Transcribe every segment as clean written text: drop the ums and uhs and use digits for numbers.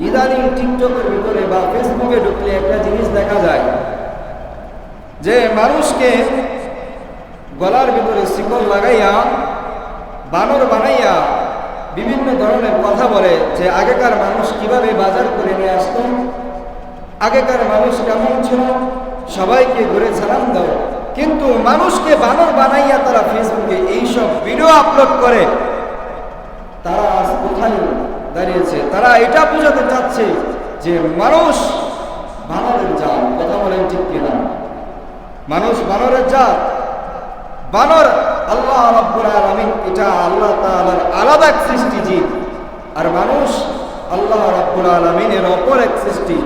ইদানিং টিকটকের ভিতরে বা ফেসবুকে ঢুকলে একটা জিনিস দেখা যায় যে মানুষকে গলার ভিতরে শিকল লাগাইয়া বানর বানাইয়া বিভিন্ন ধরনের কথা বলে যে আগেকার মানুষ কিভাবে বাজার করে নিয়ে আসত, আগেকার মানুষ কেমন ছিল, সবাইকে ঘুরে সালাম দাও। কিন্তু মানুষকে বানর বানাইয়া তারা ফেসবুকে এইসব ভিডিও আপলোড করে। তারা আজ কোথায় দাঁড়িয়েছে? তারা এটা বোঝাতে চাচ্ছে যে মানুষ বানরের জাত। কথা বলেন ঠিক কিনা? মানুষ বানরের জাত। বানর আল্লাহ রাব্বুল আলামিন এটা আল্লাহ তাআলার আলাদা এক সৃষ্টি জীব, আর মানুষ আল্লাহ রাব্বুল আলামিনের অপর এক সৃষ্টি।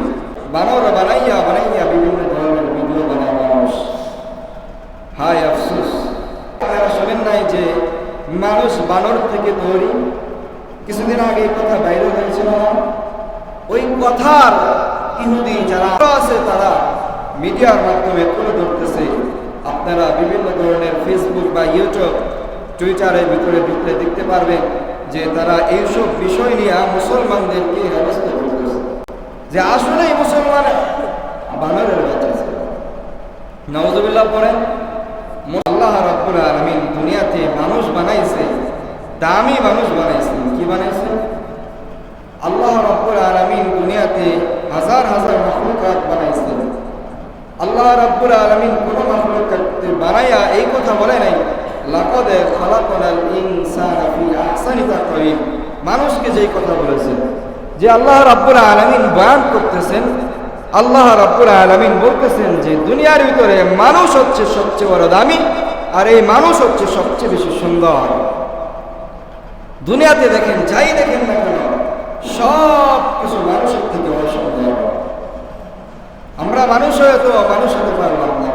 বানর বানাইয়া বানাইয়া বিভিন্ন ধরনের ভিডিও বানায় মানুষ। হায় আফসোস, আপনারা শোনেন নাই যে মানুষ বানর থেকে তৈরি? কিছুদিন আগে এই কথা বাইরে হয়েছিল না? ওই কথার ইহুদি যারা আছে তারা মিডিয়ার মাধ্যমে তুলে ধরতেছে। আপনারা বিভিন্ন ধরনের ফেসবুক বা ইউটিউব টুইটারের ভিতরে ঢুকলে দেখতে পারবেন যে তারা এইসব বিষয় নিয়ে মুসলমানদেরকে হেনস্থ করতেছে যে আসলেই মুসলমান বানরের বাচ্চা ছিল। নাউযুবিল্লাহ পড়েন। আল্লাহ রাব্বুল আলামিন দুনিয়াতে মানুষ বানাইছে, দামি মানুষ বানাইছে। কি বানাইছে? আল্লাহ রাব্বুল আলামিন দুনিয়াতে হাজার হাজার মাখলুকাত বানাইছে। আল্লাহ রাব্বুল আলামিন কোন মাখলুকাতকে বানায়া এই কথা বলে নাই লাকাদ খালাকনাল ইনসানা ফি আহসানি তাকওয়িম। মানুষকে যেই কথা বলেছেন যে আল্লাহ রাব্বুল আলামিন বয়ান করতেছেন, আল্লাহ রাব্বুল আলামিন বলতেছেন যে দুনিয়ার ভিতরে মানুষ হচ্ছে সবচেয়ে বড় দামি, আর এই মানুষ হচ্ছে সবচেয়ে বেশি সুন্দর। দুনিয়াতে দেখেন, যাই দেখেন না কেন, সব কিছু মানুষের থেকে অসুন্দর। আমরা মানুষ হয়তো মানুষ হতে পারলাম না,